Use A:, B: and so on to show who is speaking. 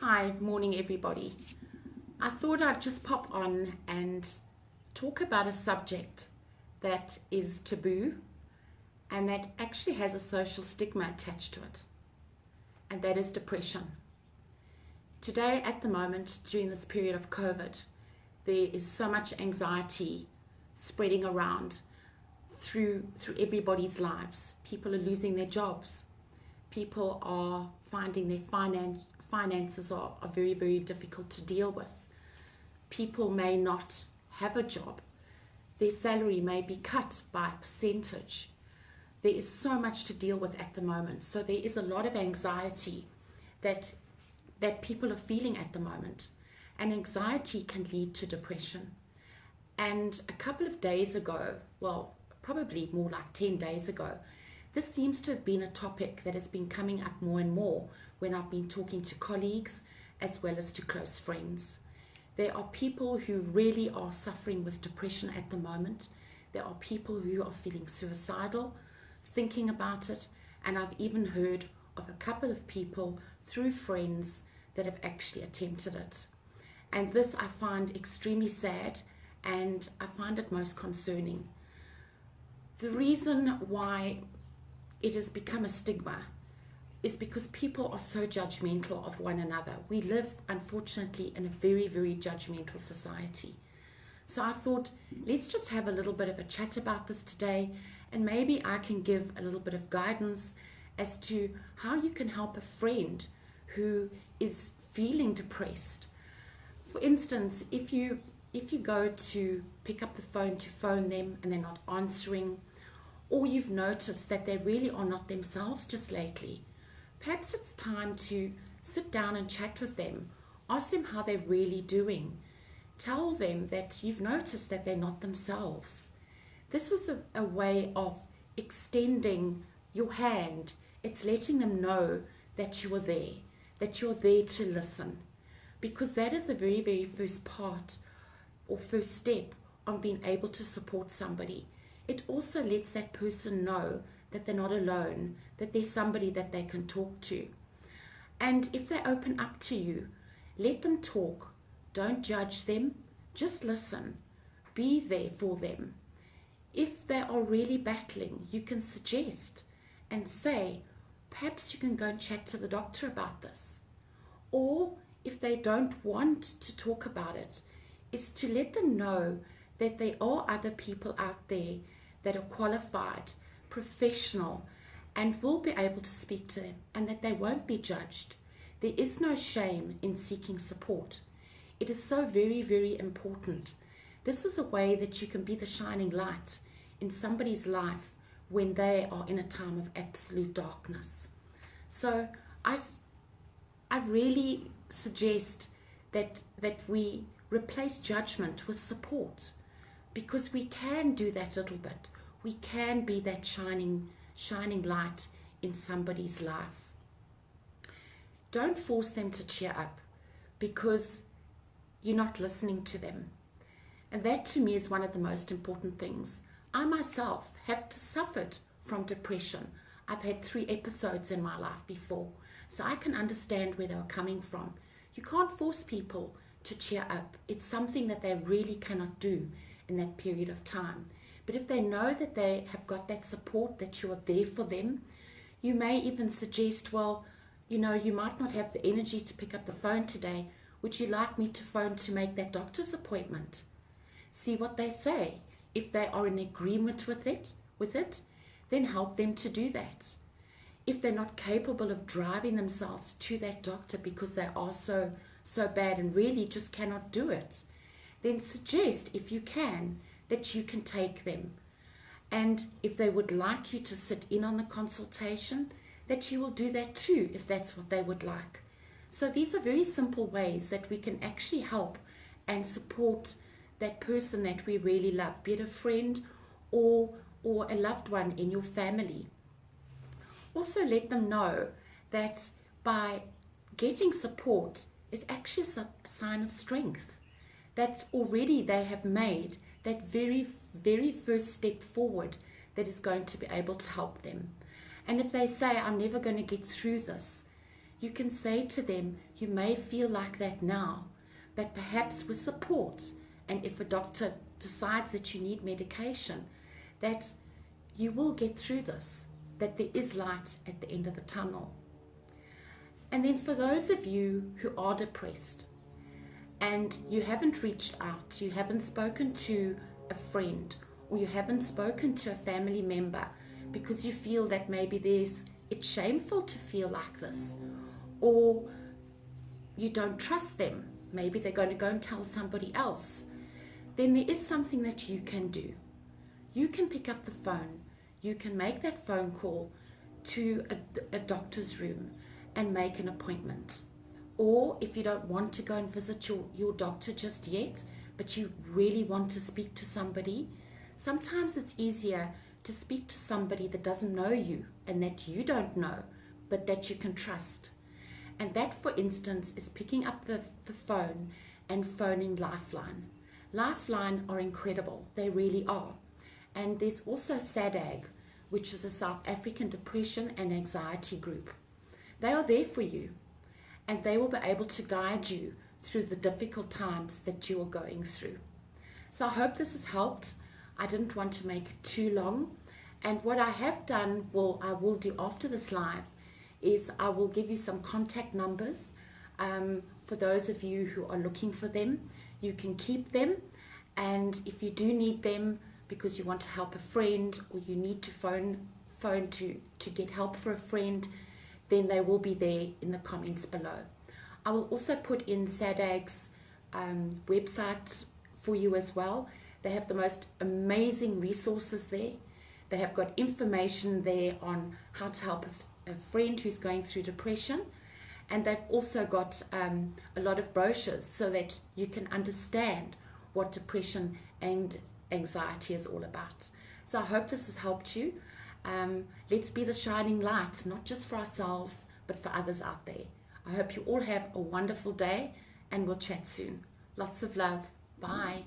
A: Hi, morning everybody. I thought I'd just pop on and talk about a subject that is taboo and that actually has a social stigma attached to it, and that is depression. Today, at the moment, during this period of COVID, there is so much anxiety spreading around through everybody's lives. People are losing their jobs. People are finding their finances are very, very difficult to deal with. People may not have a job. Their salary may be cut by a percentage. There is so much to deal with at the moment. So there is a lot of anxiety that people are feeling at the moment. And anxiety can lead to depression. And a couple of days ago, well, probably more like 10 days ago, this seems to have been a topic that has been coming up more and more when I've been talking to colleagues as well as to close friends. There are people who really are suffering with depression at the moment. There are people who are feeling suicidal, thinking about it, and I've even heard of a couple of people through friends that have actually attempted it. And this I find extremely sad, and I find it most concerning. The reason why it has become a stigma is because people are so judgmental of one another. We live, unfortunately, in a very, very judgmental society. So I thought, let's just have a little bit of a chat about this today, and maybe I can give a little bit of guidance as to how you can help a friend who is feeling depressed. For instance, if you go to pick up the phone to phone them and they're not answering, or you've noticed that they really are not themselves just lately, perhaps it's time to sit down and chat with them. Ask them how they're really doing. Tell them that you've noticed that they're not themselves. This is a way of extending your hand. It's letting them know that you are there, that you're there to listen. Because that is the very, very first part or first step on being able to support somebody. It also lets that person know that they're not alone, that there's somebody that they can talk to. And if they open up to you, let them talk. Don't judge them, just listen. Be there for them. If they are really battling, you can suggest and say, perhaps you can go and chat to the doctor about this. Or if they don't want to talk about it, is to let them know that there are other people out there that are qualified, professional, and will be able to speak to them, and that they won't be judged. There is no shame in seeking support. It is so very, very important. This is a way that you can be the shining light in somebody's life when they are in a time of absolute darkness. So I really suggest that we replace judgment with support, because we can do that little bit. We can be that shining light in somebody's life. Don't force them to cheer up because you're not listening to them. And that to me is one of the most important things. I myself have suffered from depression. I've had 3 episodes in my life before, so I can understand where they're coming from. You can't force people to cheer up. It's something that they really cannot do in that period of time. But if they know that they have got that support, that you are there for them, you may even suggest, well, you might not have the energy to pick up the phone today. Would you like me to phone to make that doctor's appointment? See what they say. If they are in agreement with it, then help them to do that. If they're not capable of driving themselves to that doctor because they are so bad and really just cannot do it, then suggest, if you can, that you can take them. And if they would like you to sit in on the consultation, that you will do that too, if that's what they would like. So these are very simple ways that we can actually help and support that person that we really love, be it a friend or a loved one in your family. Also let them know that by getting support is actually a sign of strength, that already they have made that very, very first step forward that is going to be able to help them. And if they say, I'm never going to get through this, you can say to them, you may feel like that now, but perhaps with support, and if a doctor decides that you need medication, that you will get through this, that there is light at the end of the tunnel. And then for those of you who are depressed and you haven't reached out, you haven't spoken to a friend, or you haven't spoken to a family member because you feel that maybe it's shameful to feel like this, or you don't trust them, maybe they're going to go and tell somebody else, then there is something that you can do. You can pick up the phone, you can make that phone call to a doctor's room and make an appointment. Or if you don't want to go and visit your doctor just yet, but you really want to speak to somebody, sometimes it's easier to speak to somebody that doesn't know you and that you don't know, but that you can trust. And that, for instance, is picking up the phone and phoning Lifeline. Lifeline are incredible, they really are. And there's also SADAG, which is a South African depression and anxiety group. They are there for you, and they will be able to guide you through the difficult times that you are going through. So I hope this has helped. I didn't want to make it too long. And what I have done, I will do after this live, is I will give you some contact numbers for those of you who are looking for them. You can keep them, and if you do need them because you want to help a friend, or you need to phone to get help for a friend, then they will be there in the comments below. I will also put in SADAG's website for you as well. They have the most amazing resources there. They have got information there on how to help a friend who's going through depression. And they've also got a lot of brochures so that you can understand what depression and anxiety is all about. So I hope this has helped you. Let's be the shining light, not just for ourselves, but for others out there. I hope you all have a wonderful day, and we'll chat soon. Lots of love. Bye.